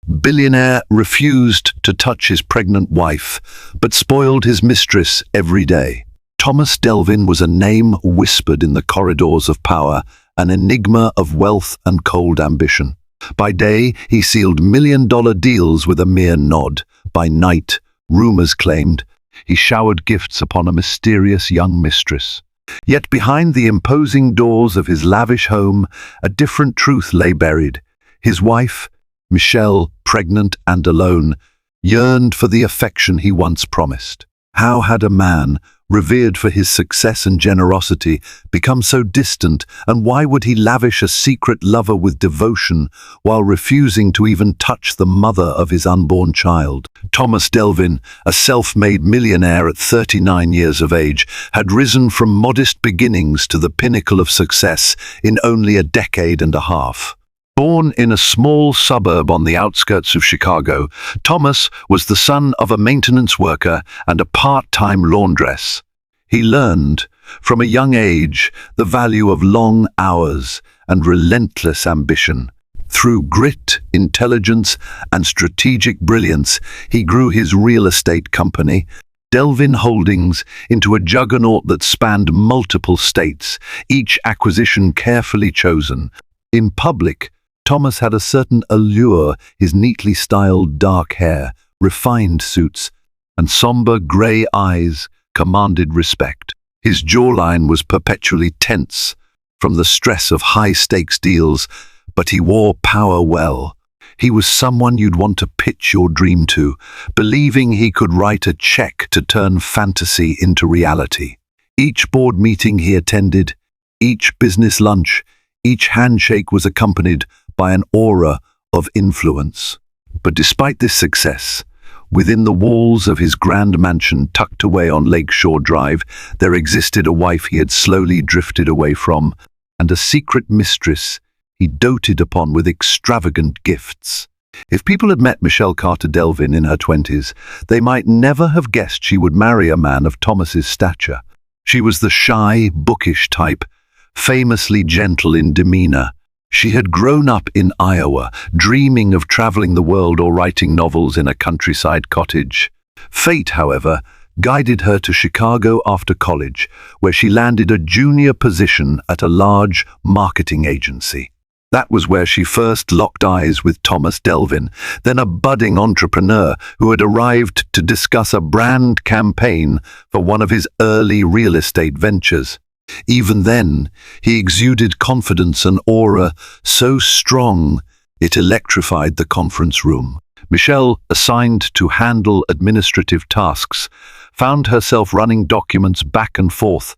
Billionaire refused to touch his pregnant wife, but spoiled his mistress every day. Thomas Delvin was a name whispered in the corridors of power, an enigma of wealth and cold ambition. By day, he sealed million-dollar deals with a mere nod. By night, rumors claimed, he showered gifts upon a mysterious young mistress. Yet behind the imposing doors of his lavish home, a different truth lay buried. His wife, Michelle, pregnant and alone, yearned for the affection he once promised. How had a man, revered for his success and generosity, become so distant, and why would he lavish a secret lover with devotion while refusing to even touch the mother of his unborn child? Thomas Delvin, a self-made millionaire at 39 years of age, had risen from modest beginnings to the pinnacle of success in only a decade and a half. Born in a small suburb on the outskirts of Chicago, Thomas was the son of a maintenance worker and a part-time laundress. He learned, from a young age, the value of long hours and relentless ambition. Through grit, intelligence, and strategic brilliance, he grew his real estate company, Delvin Holdings, into a juggernaut that spanned multiple states, each acquisition carefully chosen. In public, Thomas had a certain allure. His neatly styled dark hair, refined suits, and somber grey eyes commanded respect. His jawline was perpetually tense from the stress of high-stakes deals, but he wore power well. He was someone you'd want to pitch your dream to, believing he could write a check to turn fantasy into reality. Each board meeting he attended, each business lunch, each handshake was accompanied by an aura of influence. But despite this success, within the walls of his grand mansion tucked away on Lakeshore Drive, there existed a wife he had slowly drifted away from, and a secret mistress he doted upon with extravagant gifts. If people had met Michelle Carter Delvin in her 20s, they might never have guessed she would marry a man of Thomas's stature. She was the shy, bookish type, famously gentle in demeanor. She had grown up in Iowa, dreaming of traveling the world or writing novels in a countryside cottage. Fate, however, guided her to Chicago after college, where she landed a junior position at a large marketing agency. That was where she first locked eyes with Thomas Delvin, then a budding entrepreneur who had arrived to discuss a brand campaign for one of his early real estate ventures. Even then, he exuded confidence and aura so strong it electrified the conference room. Michelle, assigned to handle administrative tasks, found herself running documents back and forth,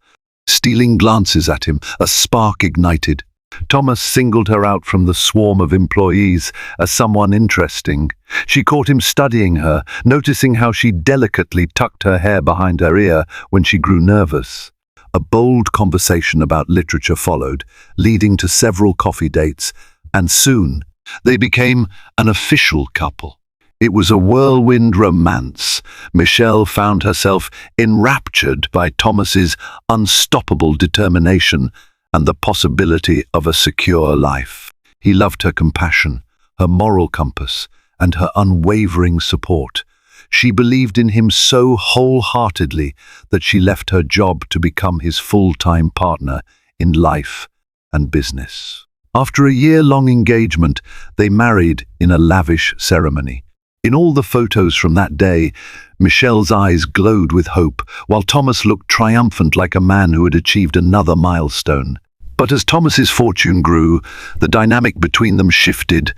stealing glances at him. A spark ignited. Thomas singled her out from the swarm of employees as someone interesting. She caught him studying her, noticing how she delicately tucked her hair behind her ear when she grew nervous. A bold conversation about literature followed, leading to several coffee dates, and soon they became an official couple. It was a whirlwind romance. Michelle found herself enraptured by Thomas's unstoppable determination and the possibility of a secure life. He loved her compassion, her moral compass, and her unwavering support. She believed in him so wholeheartedly that she left her job to become his full-time partner in life and business. After a year-long engagement, they married in a lavish ceremony. In all the photos from that day, Michelle's eyes glowed with hope, while Thomas looked triumphant like a man who had achieved another milestone. But as Thomas's fortune grew, the dynamic between them shifted.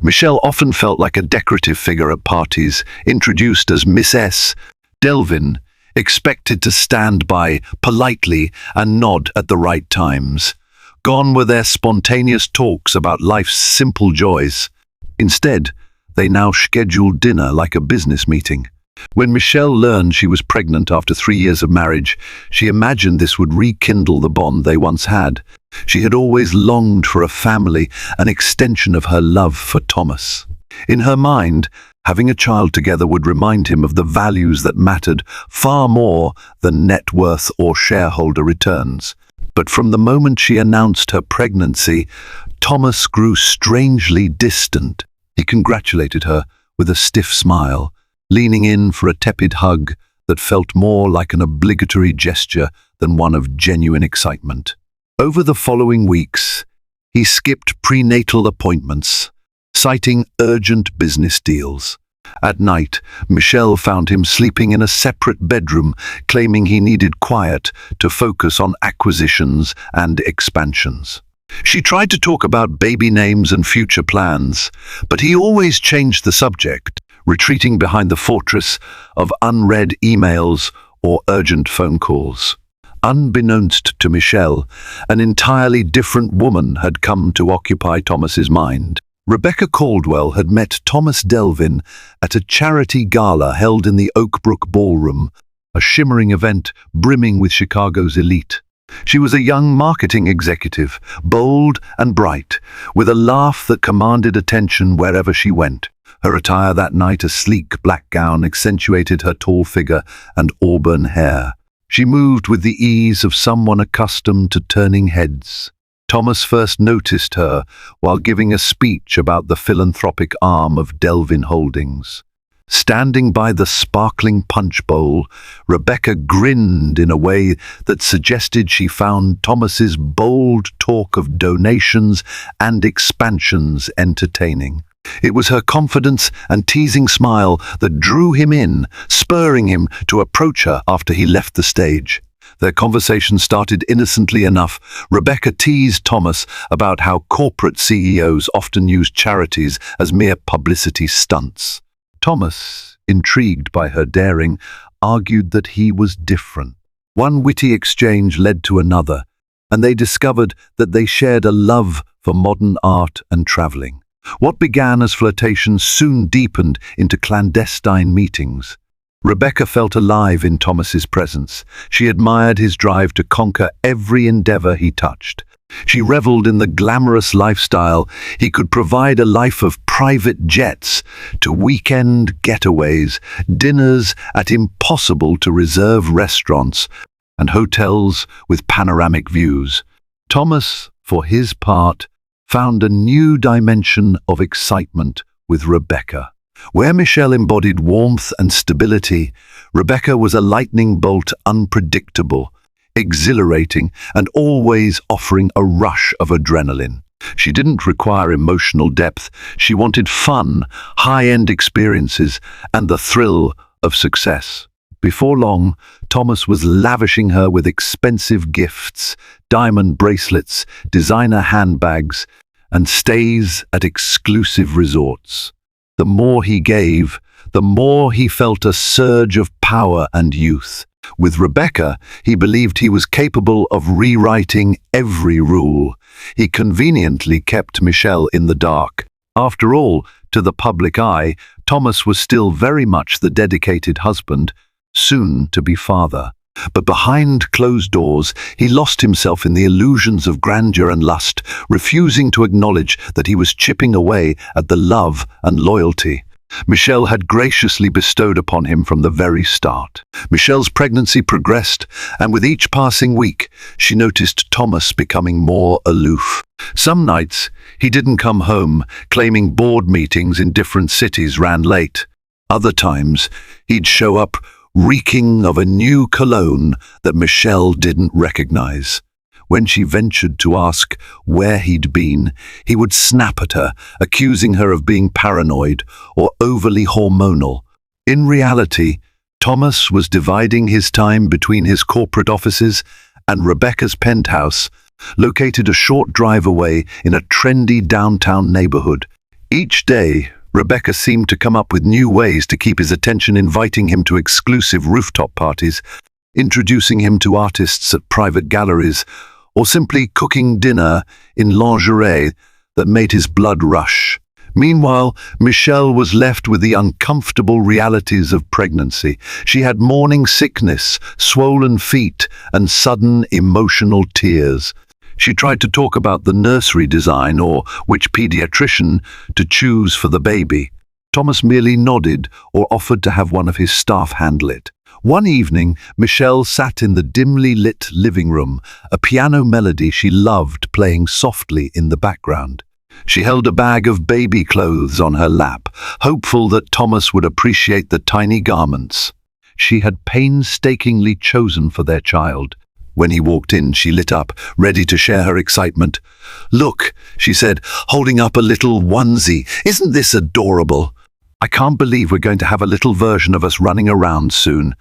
Michelle often felt like a decorative figure at parties, introduced as Miss S. Delvin, expected to stand by politely and nod at the right times. Gone were their spontaneous talks about life's simple joys. Instead, they now scheduled dinner like a business meeting. When Michelle learned she was pregnant after 3 years of marriage, she imagined this would rekindle the bond they once had. She had always longed for a family, an extension of her love for Thomas. In her mind, having a child together would remind him of the values that mattered far more than net worth or shareholder returns. But from the moment she announced her pregnancy, Thomas grew strangely distant. He congratulated her with a stiff smile, leaning in for a tepid hug that felt more like an obligatory gesture than one of genuine excitement. Over the following weeks, he skipped prenatal appointments, citing urgent business deals. At night, Michelle found him sleeping in a separate bedroom, claiming he needed quiet to focus on acquisitions and expansions. She tried to talk about baby names and future plans, but he always changed the subject, retreating behind the fortress of unread emails or urgent phone calls. Unbeknownst to Michelle, an entirely different woman had come to occupy Thomas's mind. Rebecca Caldwell had met Thomas Delvin at a charity gala held in the Oakbrook Ballroom, a shimmering event brimming with Chicago's elite. She was a young marketing executive, bold and bright, with a laugh that commanded attention wherever she went. Her attire that night, a sleek black gown, accentuated her tall figure and auburn hair. She moved with the ease of someone accustomed to turning heads. Thomas first noticed her while giving a speech about the philanthropic arm of Delvin Holdings. Standing by the sparkling punch bowl, Rebecca grinned in a way that suggested she found Thomas's bold talk of donations and expansions entertaining. It was her confidence and teasing smile that drew him in, spurring him to approach her after he left the stage. Their conversation started innocently enough. Rebecca teased Thomas about how corporate CEOs often use charities as mere publicity stunts. Thomas, intrigued by her daring, argued that he was different. One witty exchange led to another, and they discovered that they shared a love for modern art and traveling. What began as flirtations soon deepened into clandestine meetings. Rebecca felt alive in Thomas's presence. She admired his drive to conquer every endeavor he touched. She reveled in the glamorous lifestyle he could provide, a life of private jets to weekend getaways, dinners at impossible-to-reserve restaurants, and hotels with panoramic views. Thomas, for his part, found a new dimension of excitement with Rebecca. Where Michelle embodied warmth and stability, Rebecca was a lightning bolt, unpredictable, exhilarating, and always offering a rush of adrenaline. She didn't require emotional depth. She wanted fun, high-end experiences, and the thrill of success. Before long, Thomas was lavishing her with expensive gifts, diamond bracelets, designer handbags, and stays at exclusive resorts. The more he gave, the more he felt a surge of power and youth. With Rebecca, he believed he was capable of rewriting every rule. He conveniently kept Michelle in the dark. After all, to the public eye, Thomas was still very much the dedicated husband, soon to be father. But behind closed doors, he lost himself in the illusions of grandeur and lust, refusing to acknowledge that he was chipping away at the love and loyalty Michelle had graciously bestowed upon him from the very start. Michelle's pregnancy progressed, and with each passing week, she noticed Thomas becoming more aloof. Some nights, he didn't come home, claiming board meetings in different cities ran late. Other times, he'd show up reeking of a new cologne that Michelle didn't recognize. When she ventured to ask where he'd been, he would snap at her, accusing her of being paranoid or overly hormonal. In reality, Thomas was dividing his time between his corporate offices and Rebecca's penthouse, located a short drive away in a trendy downtown neighborhood. Each day, Rebecca seemed to come up with new ways to keep his attention, inviting him to exclusive rooftop parties, introducing him to artists at private galleries, or simply cooking dinner in lingerie that made his blood rush. Meanwhile, Michelle was left with the uncomfortable realities of pregnancy. She had morning sickness, swollen feet, and sudden emotional tears. She tried to talk about the nursery design or which pediatrician to choose for the baby. Thomas merely nodded or offered to have one of his staff handle it. One evening, Michelle sat in the dimly lit living room, a piano melody she loved playing softly in the background. She held a bag of baby clothes on her lap, hopeful that Thomas would appreciate the tiny garments she had painstakingly chosen for their child. When he walked in, she lit up, ready to share her excitement. "Look," she said, holding up a little onesie. "Isn't this adorable? I can't believe we're going to have a little version of us running around soon."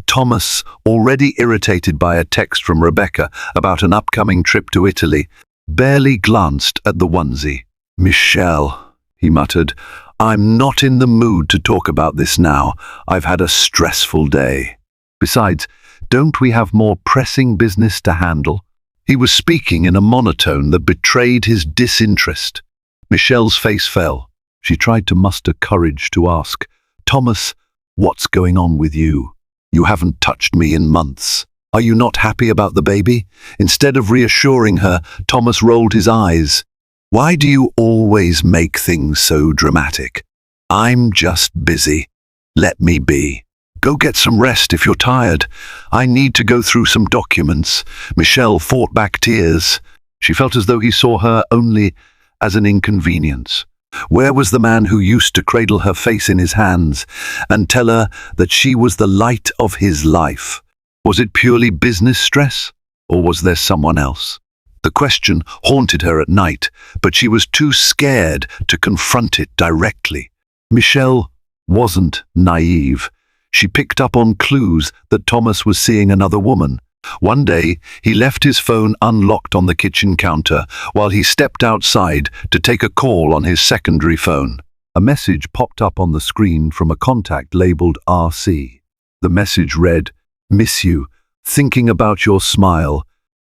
Thomas, already irritated by a text from Rebecca about an upcoming trip to Italy, barely glanced at the onesie. "Michelle," he muttered, "I'm not in the mood to talk about this now. I've had a stressful day. Besides, don't we have more pressing business to handle?" He was speaking in a monotone that betrayed his disinterest. Michelle's face fell. She tried to muster courage to ask, "Thomas, what's going on with you? You haven't touched me in months. Are you not happy about the baby?" Instead of reassuring her, Thomas rolled his eyes. "Why do you always make things so dramatic? I'm just busy. Let me be. Go get some rest if you're tired. I need to go through some documents." Michelle fought back tears. She felt as though he saw her only as an inconvenience. Where was the man who used to cradle her face in his hands and tell her that she was the light of his life? Was it purely business stress, or was there someone else? The question haunted her at night, but she was too scared to confront it directly. Michelle wasn't naive. She picked up on clues that Thomas was seeing another woman. One day, he left his phone unlocked on the kitchen counter while he stepped outside to take a call on his secondary phone. A message popped up on the screen from a contact labeled RC. The message read, "Miss you. Thinking about your smile.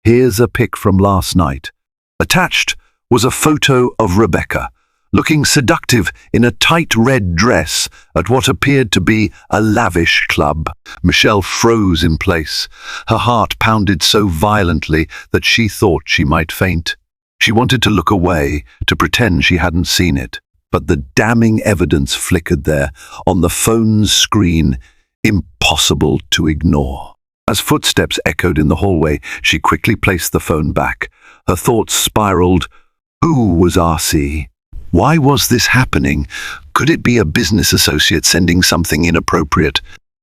Here's a pic from last night." Attached was a photo of Rebecca, looking seductive in a tight red dress at what appeared to be a lavish club. Michelle froze in place. Her heart pounded so violently that she thought she might faint. She wanted to look away, to pretend she hadn't seen it. But the damning evidence flickered there, on the phone's screen, impossible to ignore. As footsteps echoed in the hallway, she quickly placed the phone back. Her thoughts spiraled. Who was RC? Why was this happening? Could it be a business associate sending something inappropriate?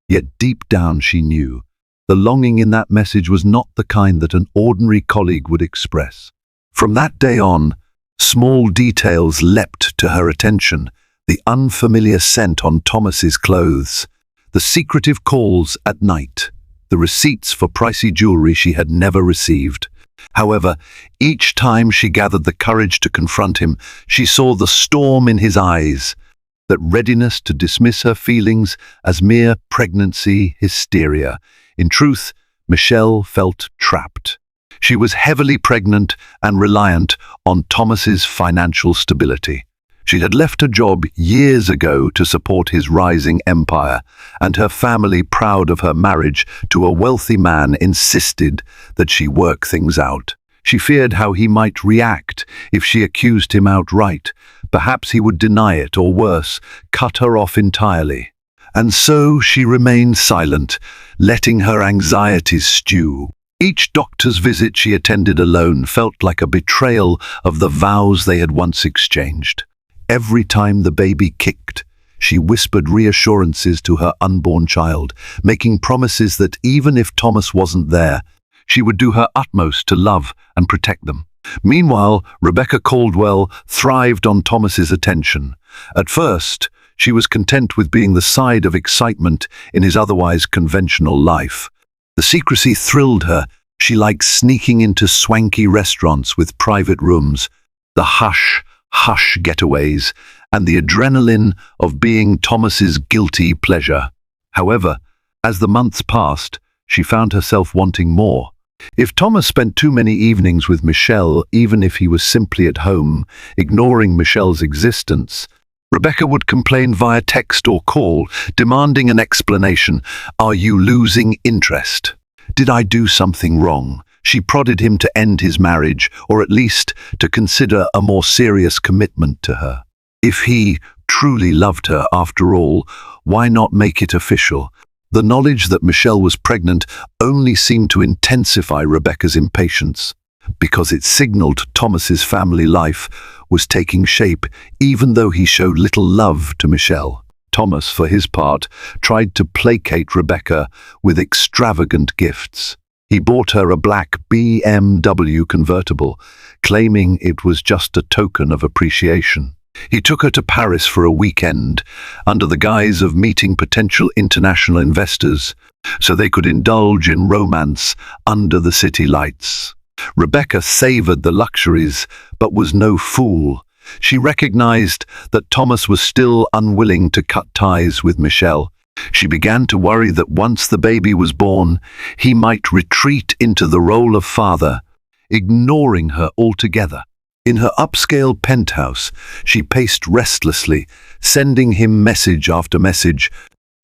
Yet deep down she knew. The longing in that message was not the kind that an ordinary colleague would express. From that day on, small details leapt to her attention. The unfamiliar scent on Thomas's clothes, the secretive calls at night, the receipts for pricey jewelry she had never received. However, each time she gathered the courage to confront him, she saw the storm in his eyes, that readiness to dismiss her feelings as mere pregnancy hysteria. In truth, Michelle felt trapped. She was heavily pregnant and reliant on Thomas's financial stability. She had left her job years ago to support his rising empire, and her family, proud of her marriage to a wealthy man, insisted that she work things out. She feared how he might react if she accused him outright. Perhaps he would deny it, or worse, cut her off entirely. And so she remained silent, letting her anxieties stew. Each doctor's visit she attended alone felt like a betrayal of the vows they had once exchanged. Every time the baby kicked, she whispered reassurances to her unborn child, making promises that even if Thomas wasn't there, she would do her utmost to love and protect them. Meanwhile, Rebecca Caldwell thrived on Thomas's attention. At first, she was content with being the side of excitement in his otherwise conventional life. The secrecy thrilled her. She liked sneaking into swanky restaurants with private rooms, the hush getaways, and the adrenaline of being Thomas's guilty pleasure. However, as the months passed, she found herself wanting more. If Thomas spent too many evenings with Michelle, even if he was simply at home, ignoring Michelle's existence, Rebecca would complain via text or call, demanding an explanation. "Are you losing interest? Did I do something wrong?" She prodded him to end his marriage, or at least to consider a more serious commitment to her. If he truly loved her after all, why not make it official? The knowledge that Michelle was pregnant only seemed to intensify Rebecca's impatience. because it signaled Thomas's family life was taking shape even though he showed little love to Michelle. Thomas, for his part, tried to placate Rebecca with extravagant gifts. He bought her a black BMW convertible, claiming it was just a token of appreciation. He took her to Paris for a weekend, under the guise of meeting potential international investors, so they could indulge in romance under the city lights. Rebecca savored the luxuries, but was no fool. She recognized that Thomas was still unwilling to cut ties with Michelle. She began to worry that once the baby was born, he might retreat into the role of father, ignoring her altogether. In her upscale penthouse, she paced restlessly, sending him message after message,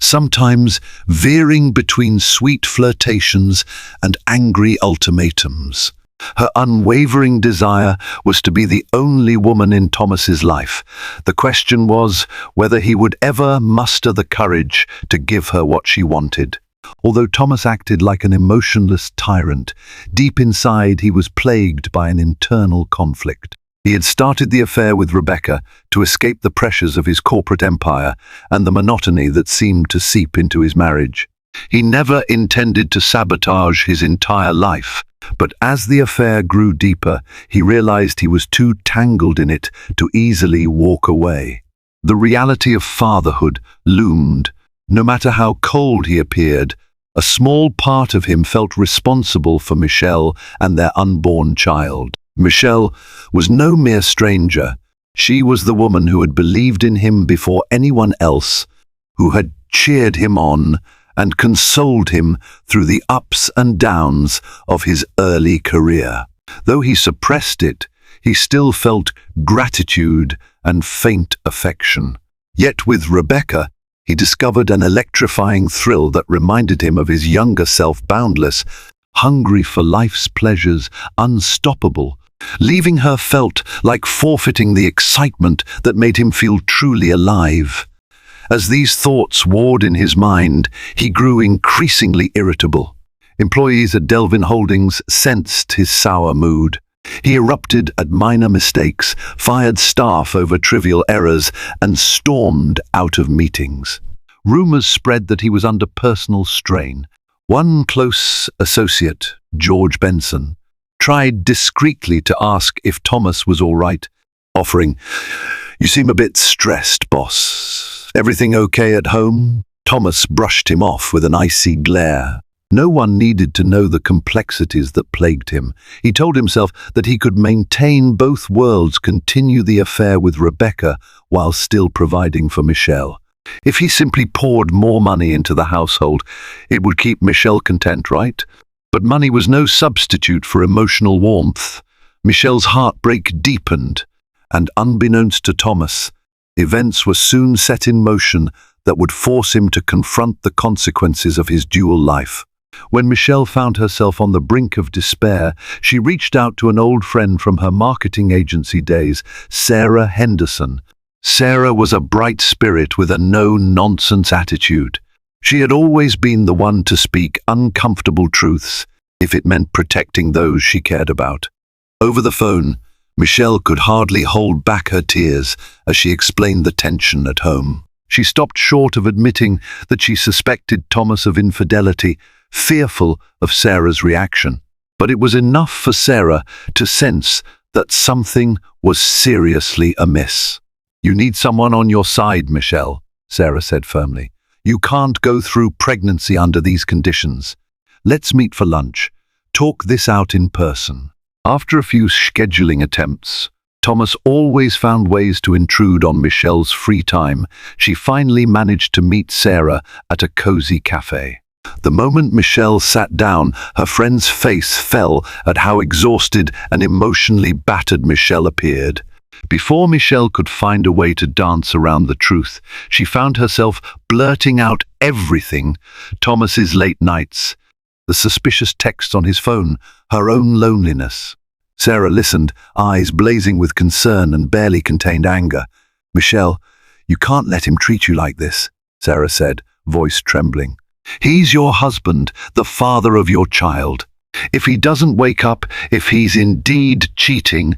sometimes veering between sweet flirtations and angry ultimatums. Her unwavering desire was to be the only woman in Thomas's life. The question was whether he would ever muster the courage to give her what she wanted. Although Thomas acted like an emotionless tyrant, deep inside he was plagued by an internal conflict. He had started the affair with Rebecca to escape the pressures of his corporate empire and the monotony that seemed to seep into his marriage. He never intended to sabotage his entire life, but as the affair grew deeper, he realized he was too tangled in it to easily walk away. The reality of fatherhood loomed. No matter how cold he appeared, a small part of him felt responsible for Michelle and their unborn child. Michelle was no mere stranger. She was the woman who had believed in him before anyone else, who had cheered him on and consoled him through the ups and downs of his early career. Though he suppressed it, he still felt gratitude and faint affection. Yet with Rebecca, he discovered an electrifying thrill that reminded him of his younger self, boundless, hungry for life's pleasures, unstoppable. Leaving her felt like forfeiting the excitement that made him feel truly alive. As these thoughts warred in his mind, he grew increasingly irritable. Employees at Delvin Holdings sensed his sour mood. He erupted at minor mistakes, fired staff over trivial errors, and stormed out of meetings. Rumors spread that he was under personal strain. One close associate, George Benson, tried discreetly to ask if Thomas was all right, offering, "You seem a bit stressed, boss. Everything okay at home?" Thomas brushed him off with an icy glare. No one needed to know the complexities that plagued him. He told himself that he could maintain both worlds, continue the affair with Rebecca while still providing for Michelle. If he simply poured more money into the household, it would keep Michelle content, right? But money was no substitute for emotional warmth. Michelle's heartbreak deepened, and unbeknownst to Thomas, events were soon set in motion that would force him to confront the consequences of his dual life. When Michelle found herself on the brink of despair, she reached out to an old friend from her marketing agency days, Sarah Henderson. Sarah was a bright spirit with a no-nonsense attitude. She had always been the one to speak uncomfortable truths, if it meant protecting those she cared about. Over the phone, Michelle could hardly hold back her tears as she explained the tension at home. She stopped short of admitting that she suspected Thomas of infidelity, fearful of Sarah's reaction. But it was enough for Sarah to sense that something was seriously amiss. "You need someone on your side, Michelle," Sarah said firmly. "You can't go through pregnancy under these conditions. Let's meet for lunch. Talk this out in person." After a few scheduling attempts, Thomas always found ways to intrude on Michelle's free time. She finally managed to meet Sarah at a cozy cafe. The moment Michelle sat down, her friend's face fell at how exhausted and emotionally battered Michelle appeared. Before Michelle could find a way to dance around the truth, she found herself blurting out everything: Thomas's late nights, the suspicious texts on his phone, her own loneliness. Sarah listened, eyes blazing with concern and barely contained anger. "Michelle, you can't let him treat you like this," Sarah said, voice trembling. "He's your husband, the father of your child." If he doesn't wake up, if he's indeed cheating,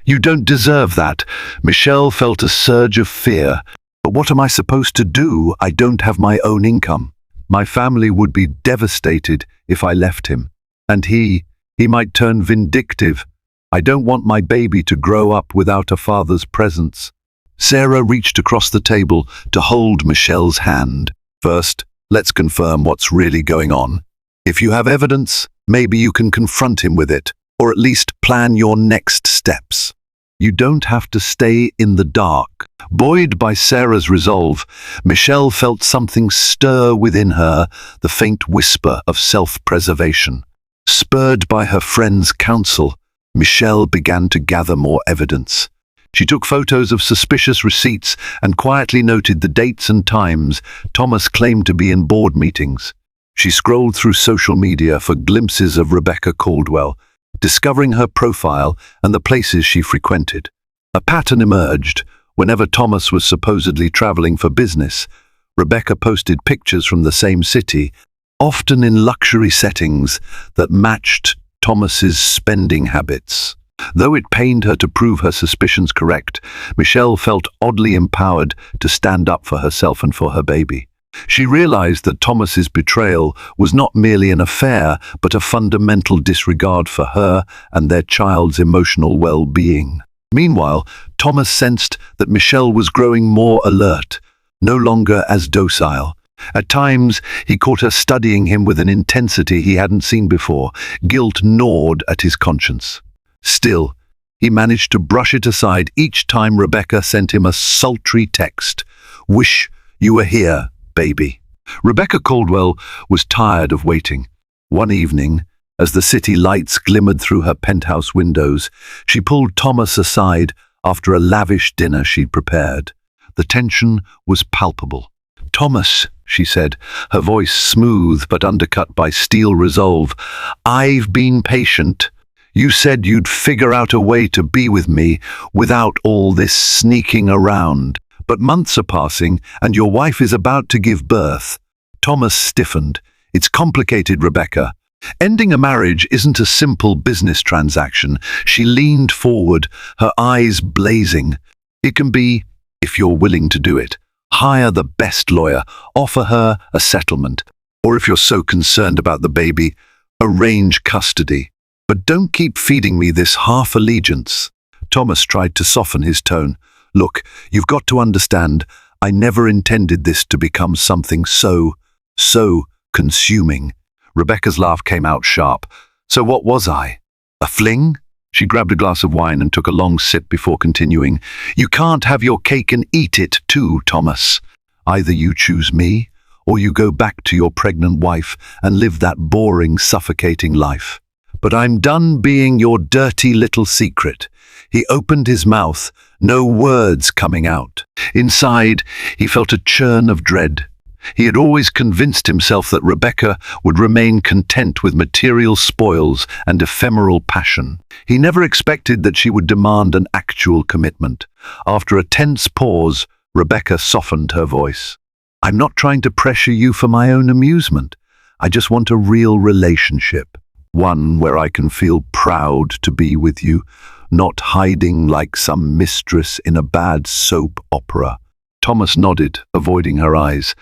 you don't deserve that. Michelle felt a surge of fear. But what am I supposed to do? I don't have my own income. My family would be devastated if I left him. And he might turn vindictive. I don't want my baby to grow up without a father's presence. Sarah reached across the table to hold Michelle's hand. First, let's confirm what's really going on. If you have evidence, maybe you can confront him with it, or at least plan your next steps. You don't have to stay in the dark. Buoyed by Sarah's resolve, Michelle felt something stir within her, the faint whisper of self-preservation. Spurred by her friend's counsel, Michelle began to gather more evidence. She took photos of suspicious receipts and quietly noted the dates and times Thomas claimed to be in board meetings. She scrolled through social media for glimpses of Rebecca Caldwell, discovering her profile and the places she frequented. A pattern emerged. Whenever Thomas was supposedly traveling for business, Rebecca posted pictures from the same city, often in luxury settings that matched Thomas's spending habits. Though it pained her to prove her suspicions correct, Michelle felt oddly empowered to stand up for herself and for her baby. She realized that Thomas's betrayal was not merely an affair, but a fundamental disregard for her and their child's emotional well-being. Meanwhile, Thomas sensed that Michelle was growing more alert, no longer as docile. At times, he caught her studying him with an intensity he hadn't seen before. Guilt gnawed at his conscience. Still, he managed to brush it aside each time Rebecca sent him a sultry text. "Wish you were here, baby." Rebecca Caldwell was tired of waiting. One evening, as the city lights glimmered through her penthouse windows, she pulled Thomas aside after a lavish dinner she'd prepared. The tension was palpable. "Thomas," she said, her voice smooth but undercut by steel resolve, "I've been patient. You said you'd figure out a way to be with me without all this sneaking around. But months are passing, and your wife is about to give birth." Thomas stiffened. "It's complicated, Rebecca. Ending a marriage isn't a simple business transaction." She leaned forward, her eyes blazing. "It can be, if you're willing to do it. Hire the best lawyer, offer her a settlement, or if you're so concerned about the baby, arrange custody. But don't keep feeding me this half allegiance." Thomas tried to soften his tone. "Look, you've got to understand, I never intended this to become something so consuming." Rebecca's laugh came out sharp. "So what was I? A fling?" She grabbed a glass of wine and took a long sip before continuing. "You can't have your cake and eat it too, Thomas. Either you choose me, or you go back to your pregnant wife and live that boring, suffocating life. But I'm done being your dirty little secret." He opened his mouth, no words coming out. Inside, he felt a churn of dread. He had always convinced himself that Rebecca would remain content with material spoils and ephemeral passion. He never expected that she would demand an actual commitment. After a tense pause, Rebecca softened her voice. "I'm not trying to pressure you for my own amusement. I just want a real relationship. One where I can feel proud to be with you, not hiding like some mistress in a bad soap opera." Thomas nodded, avoiding her eyes.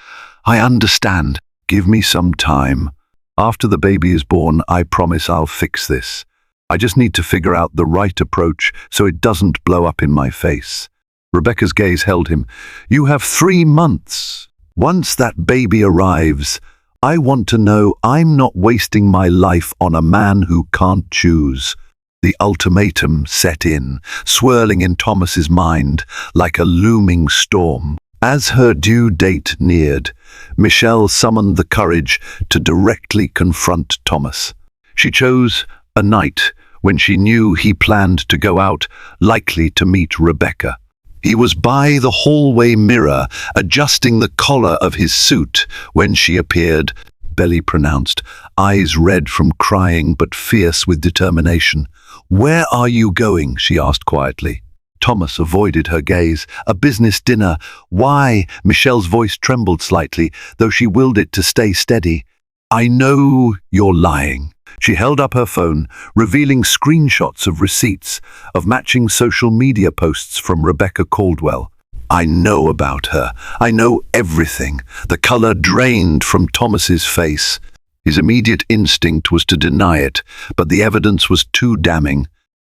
"I understand. Give me some time. After the baby is born, I promise I'll fix this. I just need to figure out the right approach so it doesn't blow up in my face." Rebecca's gaze held him. "You have 3 months. Once that baby arrives, I want to know I'm not wasting my life on a man who can't choose." The ultimatum set in, swirling in Thomas's mind like a looming storm. As her due date neared, Michelle summoned the courage to directly confront Thomas. She chose a night when she knew he planned to go out, likely to meet Rebecca. He was by the hallway mirror, adjusting the collar of his suit when she appeared, belly pronounced, eyes red from crying but fierce with determination. "Where are you going?" she asked quietly. Thomas avoided her gaze. "A business dinner." "Why?" Michelle's voice trembled slightly, though she willed it to stay steady. "I know you're lying." She held up her phone, revealing screenshots of receipts of matching social media posts from Rebecca Caldwell. I know about her. I know everything. The color drained from Thomas's face. His immediate instinct was to deny it, but the evidence was too damning.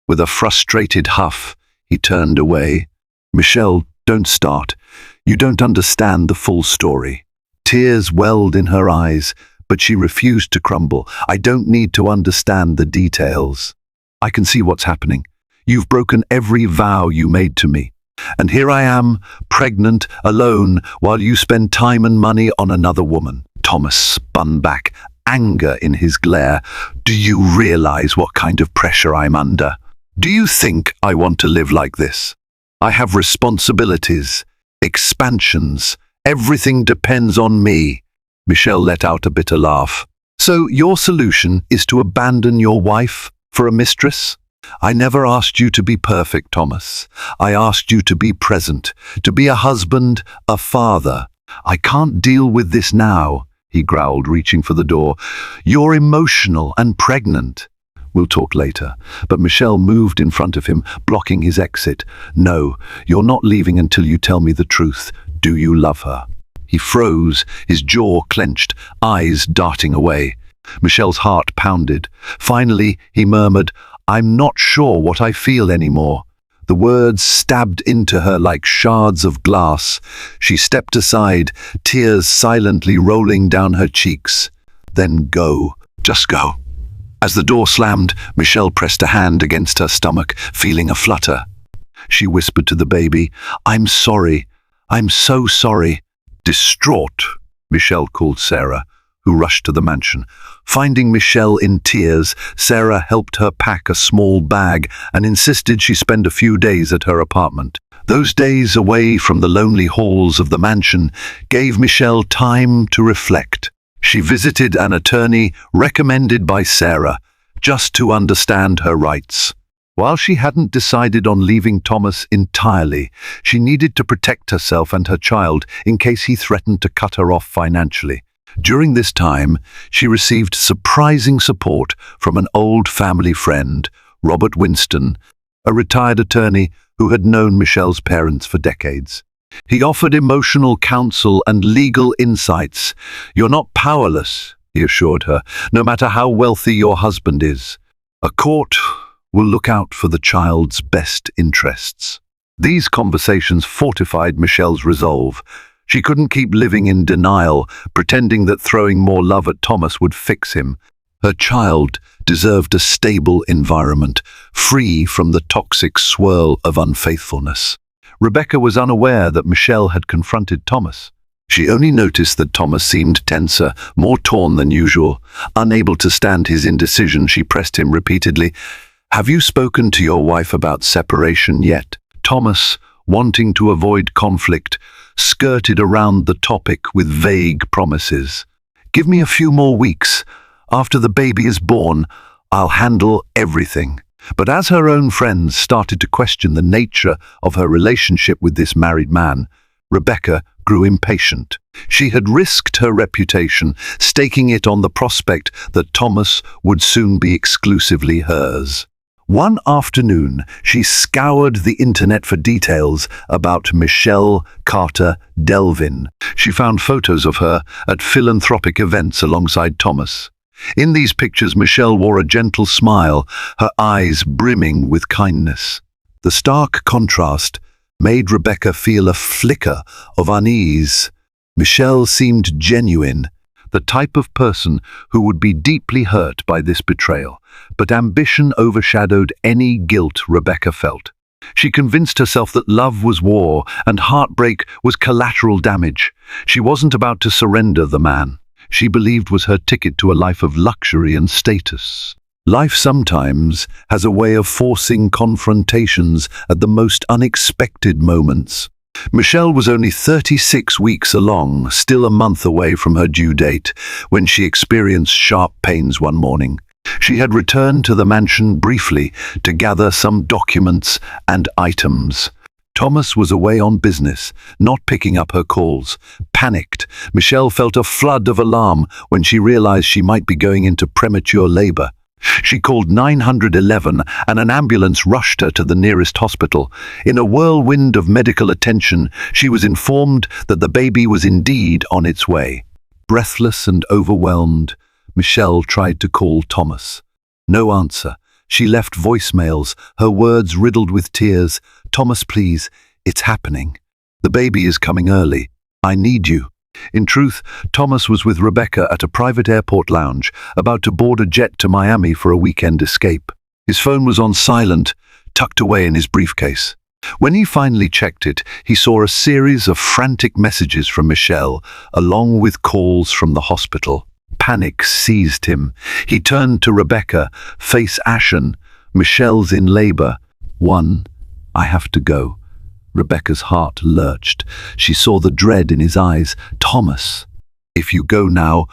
With a frustrated huff, he turned away. Michelle, don't start. You don't understand the full story. Tears welled in her eyes, but she refused to crumble. I don't need to understand the details. I can see what's happening. You've broken every vow you made to me. And here I am, pregnant, alone, while you spend time and money on another woman. Thomas spun back, anger in his glare. Do you realize what kind of pressure I'm under? Do you think I want to live like this? I have responsibilities, expansions. Everything depends on me. Michelle let out a bitter laugh. So your solution is to abandon your wife for a mistress? I never asked you to be perfect, Thomas. I asked you to be present, to be a husband, a father. I can't deal with this now, he growled, reaching for the door. You're emotional and pregnant. We'll talk later. But Michelle moved in front of him, blocking his exit. No, you're not leaving until you tell me the truth. Do you love her? He froze, his jaw clenched, eyes darting away. Michelle's heart pounded. Finally, he murmured, I'm not sure what I feel anymore. The words stabbed into her like shards of glass. She stepped aside, tears silently rolling down her cheeks. Then go. Just go. As the door slammed, Michelle pressed a hand against her stomach, feeling a flutter. She whispered to the baby, I'm sorry. I'm so sorry. Distraught, Michelle called Sarah, who rushed to the mansion. Finding Michelle in tears, Sarah helped her pack a small bag and insisted she spend a few days at her apartment. Those days away from the lonely halls of the mansion gave Michelle time to reflect. She visited an attorney recommended by Sarah, just to understand her rights. While she hadn't decided on leaving Thomas entirely, she needed to protect herself and her child in case he threatened to cut her off financially. During this time, she received surprising support from an old family friend, Robert Winston, a retired attorney who had known Michelle's parents for decades. He offered emotional counsel and legal insights. You're not powerless, he assured her, no matter how wealthy your husband is. A court will look out for the child's best interests. These conversations fortified Michelle's resolve. She couldn't keep living in denial, pretending that throwing more love at Thomas would fix him. Her child deserved a stable environment, free from the toxic swirl of unfaithfulness. Rebecca was unaware that Michelle had confronted Thomas. She only noticed that Thomas seemed tenser, more torn than usual. Unable to stand his indecision, she pressed him repeatedly. Have you spoken to your wife about separation yet? Thomas, wanting to avoid conflict, skirted around the topic with vague promises. Give me a few more weeks. After the baby is born, I'll handle everything. But as her own friends started to question the nature of her relationship with this married man, Rebecca grew impatient. She had risked her reputation, staking it on the prospect that Thomas would soon be exclusively hers. One afternoon, she scoured the internet for details about Michelle Carter Delvin. She found photos of her at philanthropic events alongside Thomas. In these pictures, Michelle wore a gentle smile, her eyes brimming with kindness. The stark contrast made Rebecca feel a flicker of unease. Michelle seemed genuine, the type of person who would be deeply hurt by this betrayal, but ambition overshadowed any guilt Rebecca felt. She convinced herself that love was war and heartbreak was collateral damage. She wasn't about to surrender the man she believed was her ticket to a life of luxury and status. Life sometimes has a way of forcing confrontations at the most unexpected moments. Michelle was only 36 weeks along, still a month away from her due date, when she experienced sharp pains one morning. She had returned to the mansion briefly to gather some documents and items. Thomas was away on business, not picking up her calls. Panicked, Michelle felt a flood of alarm when she realized she might be going into premature labor. She called 911 and an ambulance rushed her to the nearest hospital. In a whirlwind of medical attention, she was informed that the baby was indeed on its way. Breathless and overwhelmed, Michelle tried to call Thomas. No answer. She left voicemails, her words riddled with tears. "Thomas, please, it's happening. The baby is coming early. I need you." In truth, Thomas was with Rebecca at a private airport lounge, about to board a jet to Miami for a weekend escape. His phone was on silent, tucked away in his briefcase. When he finally checked it, he saw a series of frantic messages from Michelle, along with calls from the hospital. Panic seized him. He turned to Rebecca, face ashen. "Michelle's in labor. I have to go." Rebecca's heart lurched. She saw the dread in his eyes. "Thomas, if you go now,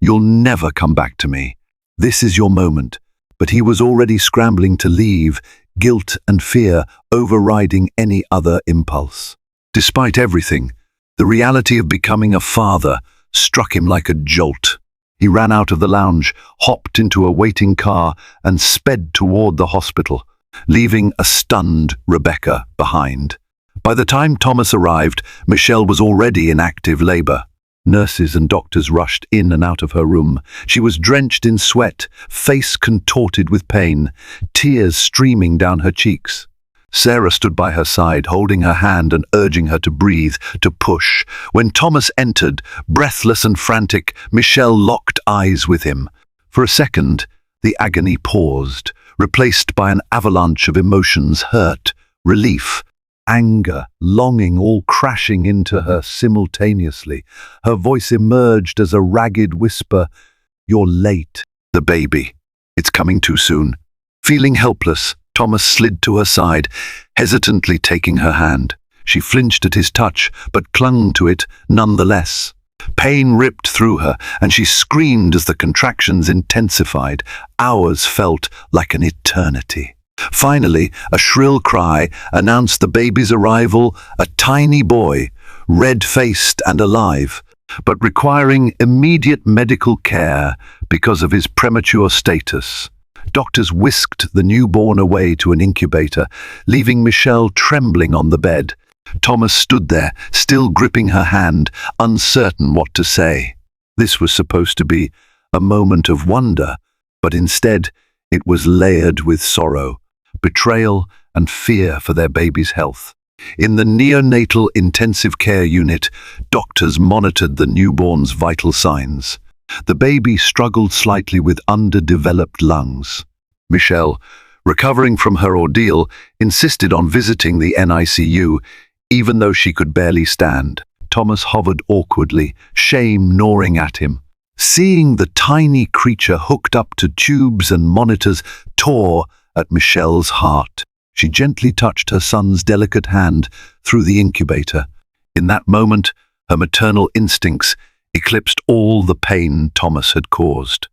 you'll never come back to me. This is your moment." But he was already scrambling to leave, guilt and fear overriding any other impulse. Despite everything, the reality of becoming a father struck him like a jolt. He ran out of the lounge, hopped into a waiting car, and sped toward the hospital, leaving a stunned Rebecca behind. By the time Thomas arrived, Michelle was already in active labor. Nurses and doctors rushed in and out of her room. She was drenched in sweat, face contorted with pain, tears streaming down her cheeks. Sarah stood by her side, holding her hand and urging her to breathe, to push. When Thomas entered, breathless and frantic, Michelle locked eyes with him. For a second, the agony paused, replaced by an avalanche of emotions: hurt, relief, anger, longing, all crashing into her simultaneously. Her voice emerged as a ragged whisper: "You're late. The baby. It's coming too soon." Feeling helpless, Thomas slid to her side, hesitantly taking her hand. She flinched at his touch, but clung to it nonetheless. Pain ripped through her, and she screamed as the contractions intensified. Hours felt like an eternity. Finally, a shrill cry announced the baby's arrival, a tiny boy, red-faced and alive, but requiring immediate medical care because of his premature status. Doctors whisked the newborn away to an incubator, leaving Michelle trembling on the bed. Thomas stood there, still gripping her hand, uncertain what to say. This was supposed to be a moment of wonder, but instead it was layered with sorrow, betrayal, and fear for their baby's health. In the neonatal intensive care unit, doctors monitored the newborn's vital signs. The baby struggled slightly with underdeveloped lungs. Michelle, recovering from her ordeal, insisted on visiting the NICU, even though she could barely stand. Thomas hovered awkwardly, shame gnawing at him. Seeing the tiny creature hooked up to tubes and monitors tore at Michelle's heart. She gently touched her son's delicate hand through the incubator. In that moment, her maternal instincts eclipsed all the pain Thomas had caused.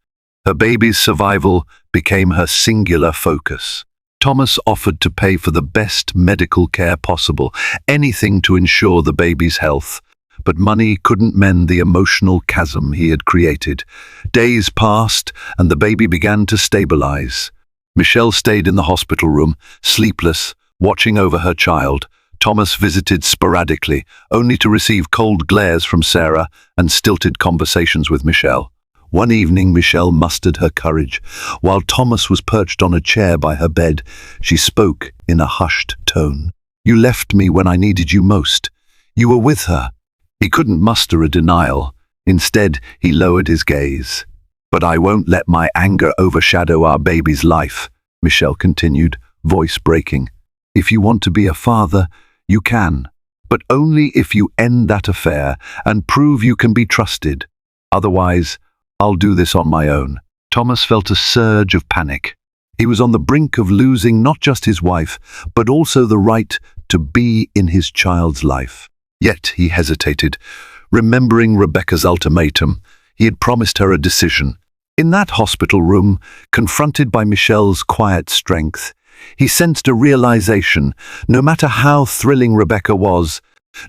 Her baby's survival became her singular focus. Thomas offered to pay for the best medical care possible, anything to ensure the baby's health. But money couldn't mend the emotional chasm he had created. Days passed, and the baby began to stabilize. Michelle stayed in the hospital room, sleepless, watching over her child. Thomas visited sporadically, only to receive cold glares from Sarah and stilted conversations with Michelle. One evening, Michelle mustered her courage. While Thomas was perched on a chair by her bed, she spoke in a hushed tone. "You left me when I needed you most. You were with her." He couldn't muster a denial. Instead, he lowered his gaze. "But I won't let my anger overshadow our baby's life," Michelle continued, voice breaking. "If you want to be a father, you can, but only if you end that affair and prove you can be trusted. Otherwise, I'll do this on my own." Thomas felt a surge of panic. He was on the brink of losing not just his wife, but also the right to be in his child's life. Yet he hesitated, remembering Rebecca's ultimatum. He had promised her a decision. In that hospital room, confronted by Michelle's quiet strength, he sensed a realization. No matter how thrilling Rebecca was,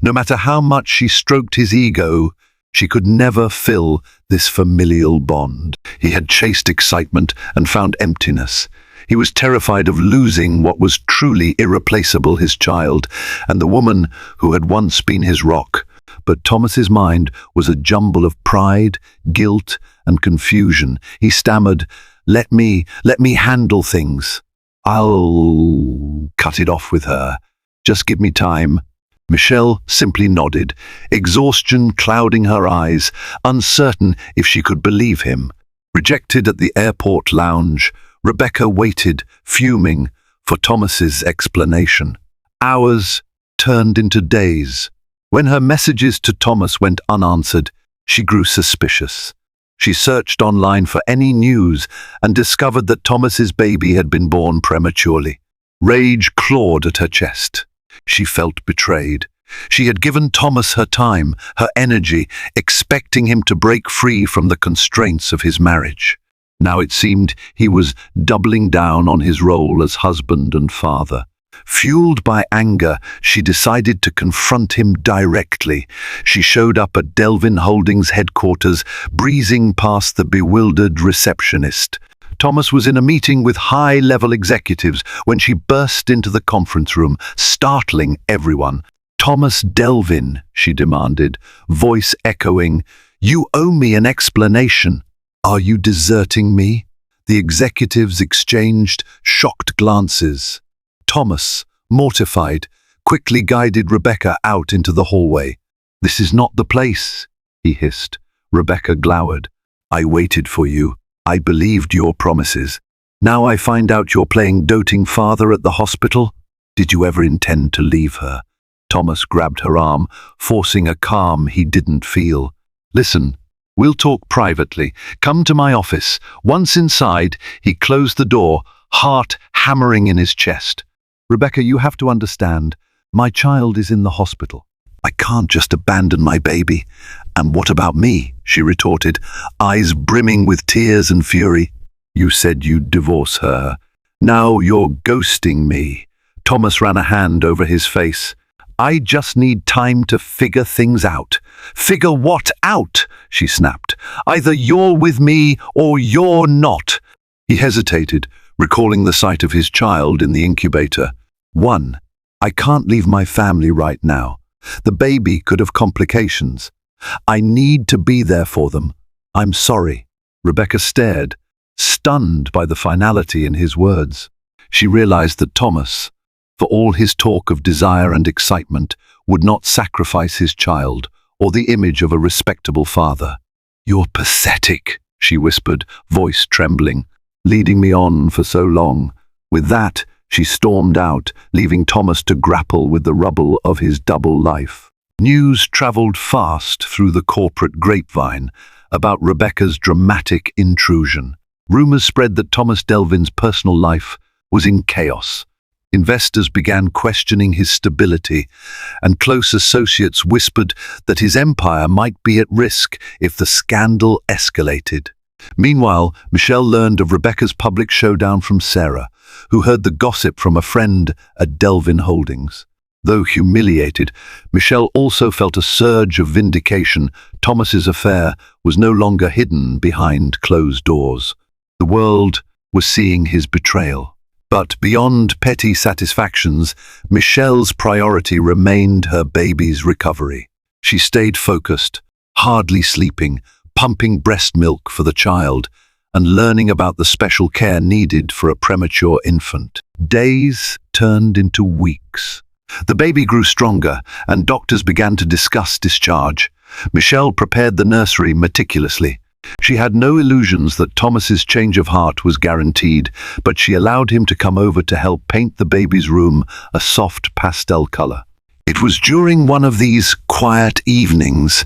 no matter how much she stroked his ego, she could never fill this familial bond. He had chased excitement and found emptiness. He was terrified of losing what was truly irreplaceable, his child, and the woman who had once been his rock. But Thomas's mind was a jumble of pride, guilt, and confusion. He stammered, let me handle things. I'll cut it off with her. Just give me time." Michelle simply nodded, exhaustion clouding her eyes, uncertain if she could believe him. Rejected at the airport lounge, Rebecca waited, fuming, for Thomas's explanation. Hours turned into days. When her messages to Thomas went unanswered, she grew suspicious. She searched online for any news and discovered that Thomas's baby had been born prematurely. Rage clawed at her chest. She felt betrayed. She had given Thomas her time, her energy, expecting him to break free from the constraints of his marriage. Now it seemed he was doubling down on his role as husband and father. Fueled by anger, she decided to confront him directly. She showed up at Delvin Holdings headquarters, breezing past the bewildered receptionist. Thomas was in a meeting with high-level executives when she burst into the conference room, startling everyone. "Thomas Delvin," she demanded, voice echoing, "you owe me an explanation. Are you deserting me?" The executives exchanged shocked glances. Thomas, mortified, quickly guided Rebecca out into the hallway. "This is not the place," he hissed. Rebecca glowered. "I waited for you. I believed your promises. Now I find out you're playing doting father at the hospital. Did you ever intend to leave her?" Thomas grabbed her arm, forcing a calm he didn't feel. "Listen, we'll talk privately. Come to my office." Once inside, he closed the door, heart hammering in his chest. "Rebecca, you have to understand. My child is in the hospital. I can't just abandon my baby." "And what about me?" she retorted, eyes brimming with tears and fury. "You said you'd divorce her. Now you're ghosting me." Thomas ran a hand over his face. "I just need time to figure things out." "Figure what out?" she snapped. "Either you're with me or you're not." He hesitated, recalling the sight of his child in the incubator. "One, I can't leave my family right now. The baby could have complications. I need to be there for them. I'm sorry." Rebecca stared, stunned by the finality in his words. She realized that Thomas, for all his talk of desire and excitement, would not sacrifice his child or the image of a respectable father. "You're pathetic," she whispered, voice trembling, "leading me on for so long." With that, she stormed out, leaving Thomas to grapple with the rubble of his double life. News traveled fast through the corporate grapevine about Rebecca's dramatic intrusion. Rumors spread that Thomas Delvin's personal life was in chaos. Investors began questioning his stability, and close associates whispered that his empire might be at risk if the scandal escalated. Meanwhile, Michelle learned of Rebecca's public showdown from Sarah, who heard the gossip from a friend at Delvin Holdings. Though humiliated, Michelle also felt a surge of vindication. Thomas's affair was no longer hidden behind closed doors. The world was seeing his betrayal. But beyond petty satisfactions, Michelle's priority remained her baby's recovery. She stayed focused, hardly sleeping, pumping breast milk for the child, and learning about the special care needed for a premature infant. Days turned into weeks. The baby grew stronger, and doctors began to discuss discharge. Michelle prepared the nursery meticulously. She had no illusions that Thomas's change of heart was guaranteed, but she allowed him to come over to help paint the baby's room a soft pastel color. It was during one of these quiet evenings,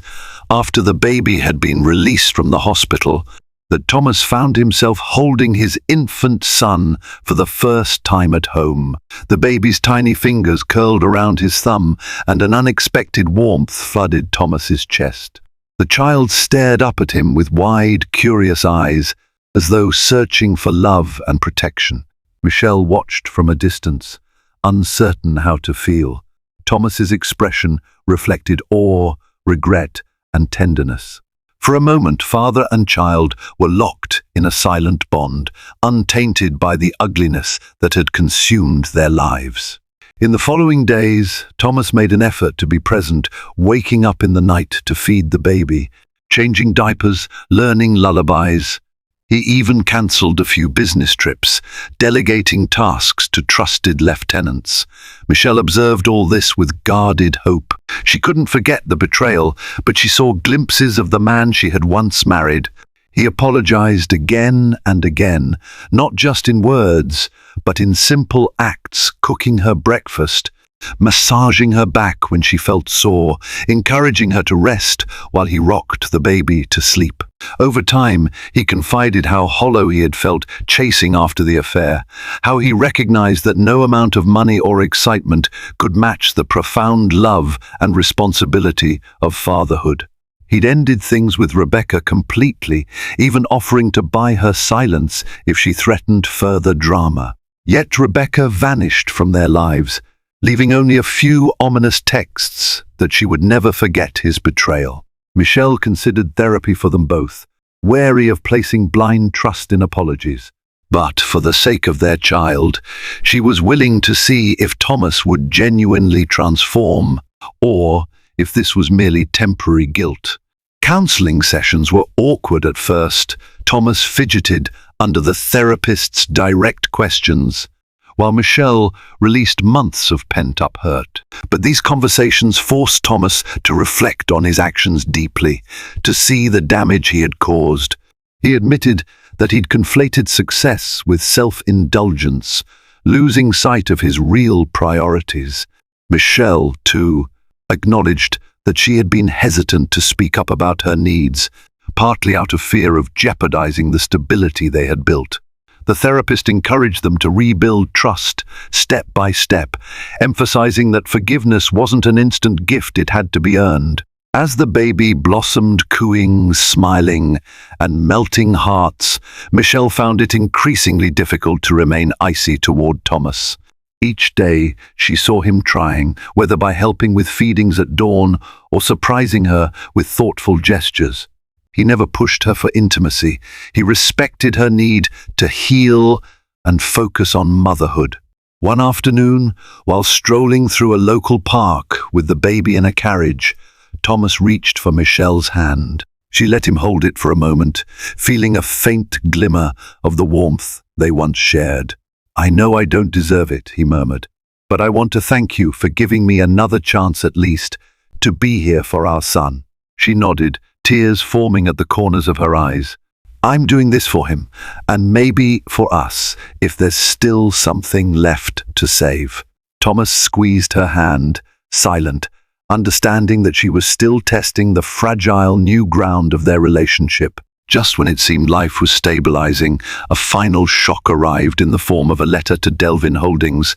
after the baby had been released from the hospital, that Thomas found himself holding his infant son for the first time at home. The baby's tiny fingers curled around his thumb, and an unexpected warmth flooded Thomas's chest. The child stared up at him with wide, curious eyes, as though searching for love and protection. Michelle watched from a distance, uncertain how to feel. Thomas's expression reflected awe, regret, and tenderness. For a moment, father and child were locked in a silent bond, untainted by the ugliness that had consumed their lives. In the following days, Thomas made an effort to be present, waking up in the night to feed the baby, changing diapers, learning lullabies. He even cancelled a few business trips, delegating tasks to trusted lieutenants. Michelle observed all this with guarded hope. She couldn't forget the betrayal, but she saw glimpses of the man she had once married. He apologized again and again, not just in words, but in simple acts, cooking her breakfast, massaging her back when she felt sore, encouraging her to rest while he rocked the baby to sleep. Over time, he confided how hollow he had felt chasing after the affair, how he recognized that no amount of money or excitement could match the profound love and responsibility of fatherhood. He'd ended things with Rebecca completely, even offering to buy her silence if she threatened further drama. Yet Rebecca vanished from their lives, leaving only a few ominous texts that she would never forget his betrayal. Michelle considered therapy for them both, wary of placing blind trust in apologies. But for the sake of their child, she was willing to see if Thomas would genuinely transform, or if this was merely temporary guilt. Counseling sessions were awkward at first. Thomas fidgeted under the therapist's direct questions, while Michelle released months of pent-up hurt. But these conversations forced Thomas to reflect on his actions deeply, to see the damage he had caused. He admitted that he'd conflated success with self-indulgence, losing sight of his real priorities. Michelle, too, acknowledged that she had been hesitant to speak up about her needs, partly out of fear of jeopardizing the stability they had built. The therapist encouraged them to rebuild trust step by step, emphasizing that forgiveness wasn't an instant gift, it had to be earned. As the baby blossomed, cooing, smiling, and melting hearts, Michelle found it increasingly difficult to remain icy toward Thomas. Each day she saw him trying, whether by helping with feedings at dawn or surprising her with thoughtful gestures. He never pushed her for intimacy. He respected her need to heal and focus on motherhood. One afternoon, while strolling through a local park with the baby in a carriage, Thomas reached for Michelle's hand. She let him hold it for a moment, feeling a faint glimmer of the warmth they once shared. "I know I don't deserve it," he murmured, "but I want to thank you for giving me another chance at least to be here for our son." She nodded, tears forming at the corners of her eyes. "I'm doing this for him, and maybe for us, if there's still something left to save." Thomas squeezed her hand, silent, understanding that she was still testing the fragile new ground of their relationship. Just when it seemed life was stabilizing, a final shock arrived in the form of a letter to Delvin Holdings,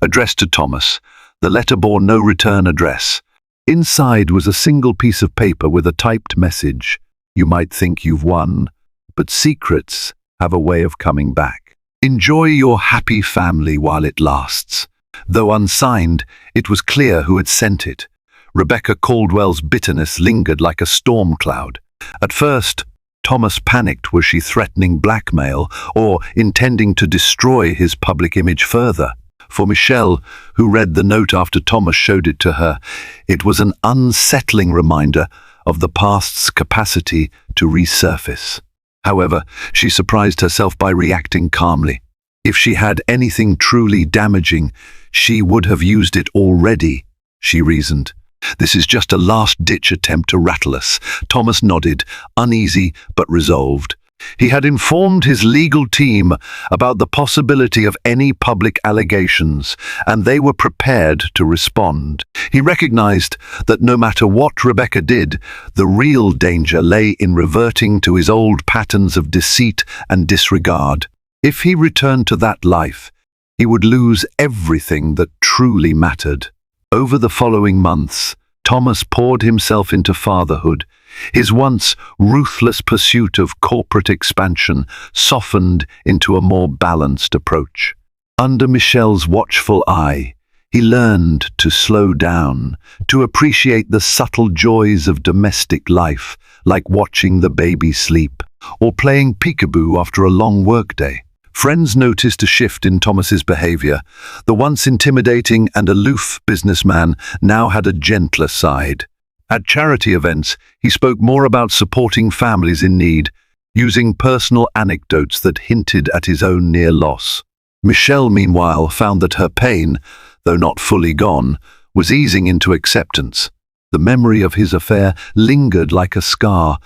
addressed to Thomas. The letter bore no return address. Inside was a single piece of paper with a typed message: "You might think you've won, but secrets have a way of coming back. Enjoy your happy family while it lasts." Though unsigned, it was clear who had sent it. Rebecca Caldwell's bitterness lingered like a storm cloud. At first, Thomas panicked. Was she threatening blackmail or intending to destroy his public image further? For Michelle, who read the note after Thomas showed it to her, it was an unsettling reminder of the past's capacity to resurface. However, she surprised herself by reacting calmly. If she had anything truly damaging, she would have used it already, she reasoned. "This is just a last-ditch attempt to rattle us." Thomas nodded, uneasy but resolved. He had informed his legal team about the possibility of any public allegations, and they were prepared to respond. He recognized that no matter what Rebecca did, the real danger lay in reverting to his old patterns of deceit and disregard. If he returned to that life, he would lose everything that truly mattered. Over the following months, Thomas poured himself into fatherhood. His once ruthless pursuit of corporate expansion softened into a more balanced approach. Under Michelle's watchful eye, he learned to slow down, to appreciate the subtle joys of domestic life, like watching the baby sleep or playing peekaboo after a long workday. Friends noticed a shift in Thomas's behavior. The once intimidating and aloof businessman now had a gentler side. At charity events, he spoke more about supporting families in need, using personal anecdotes that hinted at his own near loss. Michelle, meanwhile, found that her pain, though not fully gone, was easing into acceptance. The memory of his affair lingered like a scar,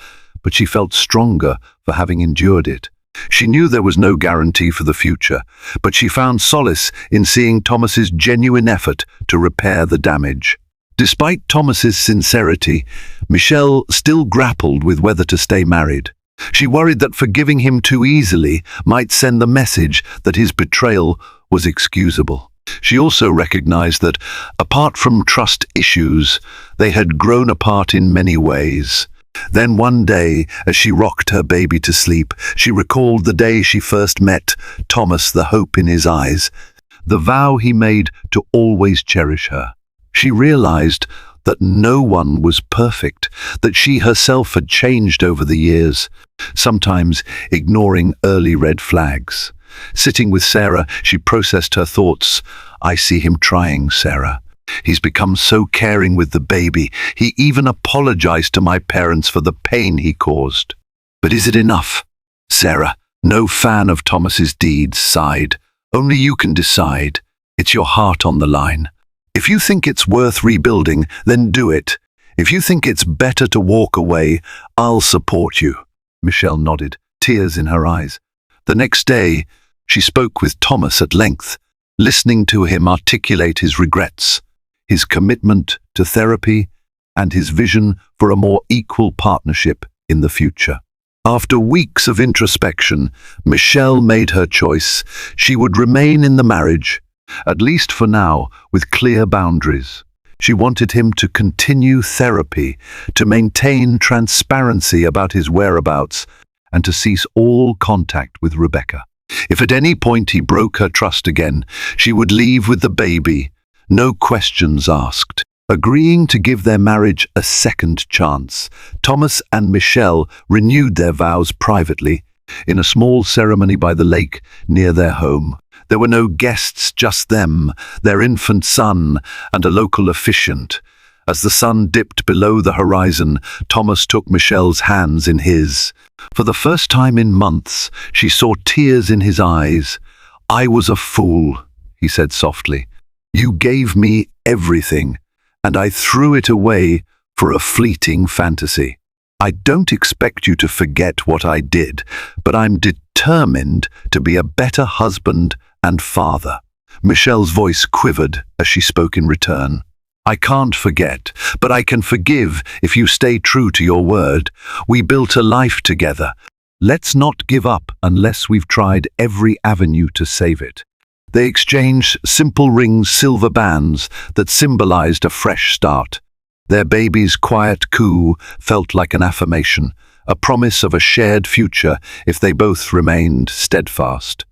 but she felt stronger for having endured it. She knew there was no guarantee for the future, but she found solace in seeing Thomas's genuine effort to repair the damage. Despite Thomas's sincerity, Michelle still grappled with whether to stay married. She worried that forgiving him too easily might send the message that his betrayal was excusable. She also recognized that, apart from trust issues, they had grown apart in many ways. Then one day, as she rocked her baby to sleep, she recalled the day she first met Thomas, the hope in his eyes, the vow he made to always cherish her. She realized that no one was perfect, that she herself had changed over the years, sometimes ignoring early red flags. Sitting with Sarah, she processed her thoughts. "I see him trying, Sarah. He's become so caring with the baby. He even apologized to my parents for the pain he caused. But is it enough?" Sarah, no fan of Thomas's deeds, sighed. "Only you can decide. It's your heart on the line. If you think it's worth rebuilding, then do it. If you think it's better to walk away, I'll support you." Michelle nodded, tears in her eyes. The next day, she spoke with Thomas at length, listening to him articulate his regrets, his commitment to therapy, and his vision for a more equal partnership in the future. After weeks of introspection, Michelle made her choice. She would remain in the marriage, at least for now, with clear boundaries. She wanted him to continue therapy, to maintain transparency about his whereabouts, and to cease all contact with Rebecca. If at any point he broke her trust again, she would leave with the baby, no questions asked. Agreeing to give their marriage a second chance, Thomas and Michelle renewed their vows privately, in a small ceremony by the lake near their home. There were no guests, just them, their infant son, and a local officiant. As the sun dipped below the horizon, Thomas took Michelle's hands in his. For the first time in months, she saw tears in his eyes. "I was a fool," he said softly. "You gave me everything, and I threw it away for a fleeting fantasy. I don't expect you to forget what I did, but I'm determined to be a better husband and father." Michelle's voice quivered as she spoke in return. "I can't forget, but I can forgive if you stay true to your word. We built a life together. Let's not give up unless we've tried every avenue to save it." They exchanged simple ring silver bands that symbolized a fresh start. Their baby's quiet coo felt like an affirmation, a promise of a shared future if they both remained steadfast.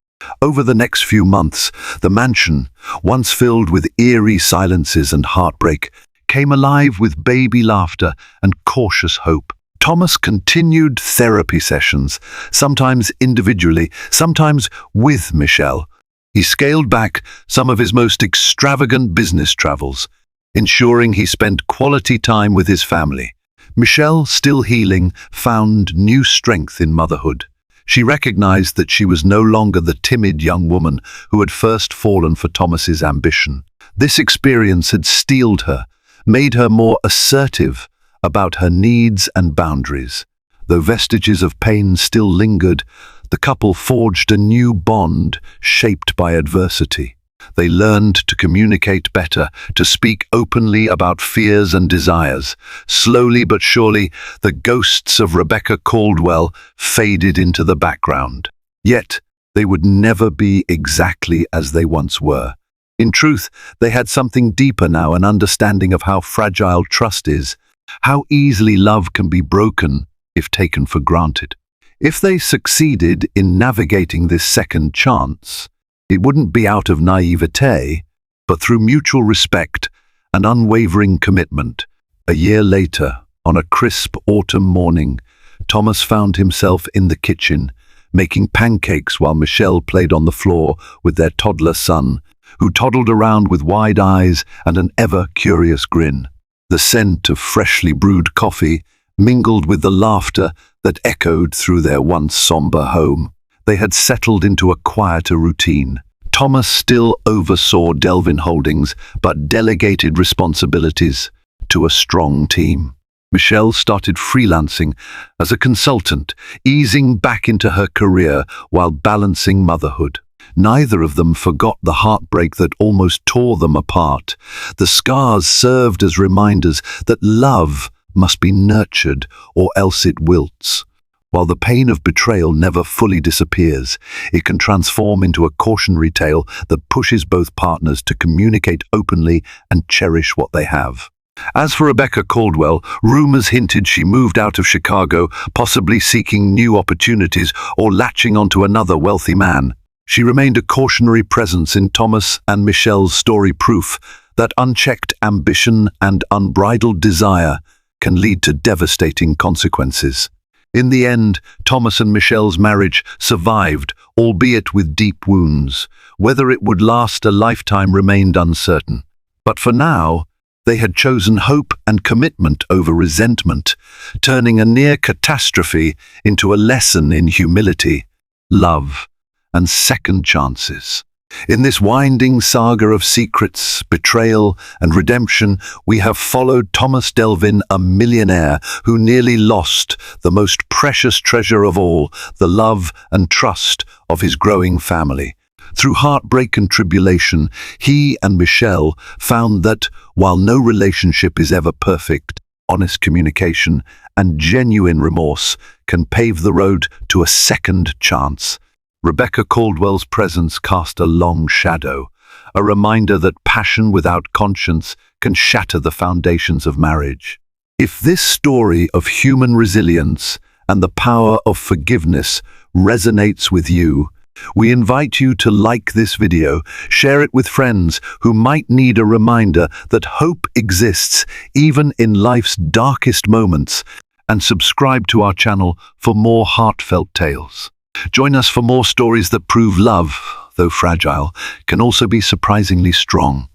Over the next few months, the mansion, once filled with eerie silences and heartbreak, came alive with baby laughter and cautious hope. Thomas continued therapy sessions, sometimes individually, sometimes with Michelle. He scaled back some of his most extravagant business travels, ensuring he spent quality time with his family. Michelle, still healing, found new strength in motherhood. She recognized that she was no longer the timid young woman who had first fallen for Thomas's ambition. This experience had steeled her, made her more assertive about her needs and boundaries. Though vestiges of pain still lingered, the couple forged a new bond shaped by adversity. They learned to communicate better, to speak openly about fears and desires. Slowly but surely, the ghosts of Rebecca Caldwell faded into the background. Yet, they would never be exactly as they once were. In truth, they had something deeper now, an understanding of how fragile trust is, how easily love can be broken if taken for granted. If they succeeded in navigating this second chance, It wouldn't be out of naivete, but through mutual respect and unwavering commitment. A year later, on a crisp autumn morning, Thomas found himself in the kitchen, making pancakes while Michelle played on the floor with their toddler son, who toddled around with wide eyes and an ever-curious grin. The scent of freshly brewed coffee mingled with the laughter that echoed through their once somber home. They had settled into a quieter routine. Thomas still oversaw Delvin Holdings, but delegated responsibilities to a strong team. Michelle started freelancing as a consultant, easing back into her career while balancing motherhood. Neither of them forgot the heartbreak that almost tore them apart. The scars served as reminders that love must be nurtured or else it wilts. While the pain of betrayal never fully disappears, it can transform into a cautionary tale that pushes both partners to communicate openly and cherish what they have. As for Rebecca Caldwell, rumors hinted she moved out of Chicago, possibly seeking new opportunities or latching onto another wealthy man. She remained a cautionary presence in Thomas and Michelle's story, proof that unchecked ambition and unbridled desire can lead to devastating consequences. In the end, Thomas and Michelle's marriage survived, albeit with deep wounds. Whether it would last a lifetime remained uncertain. But for now, they had chosen hope and commitment over resentment, turning a near catastrophe into a lesson in humility, love, and second chances. In this winding saga of secrets, betrayal, and redemption, we have followed Thomas Delvin, a millionaire who nearly lost the most precious treasure of all, the love and trust of his growing family. Through heartbreak and tribulation, he and Michelle found that, while no relationship is ever perfect, honest communication and genuine remorse can pave the road to a second chance. Rebecca Caldwell's presence cast a long shadow, a reminder that passion without conscience can shatter the foundations of marriage. If this story of human resilience and the power of forgiveness resonates with you, we invite you to like this video, share it with friends who might need a reminder that hope exists even in life's darkest moments, and subscribe to our channel for more heartfelt tales. Join us for more stories that prove love, though fragile, can also be surprisingly strong.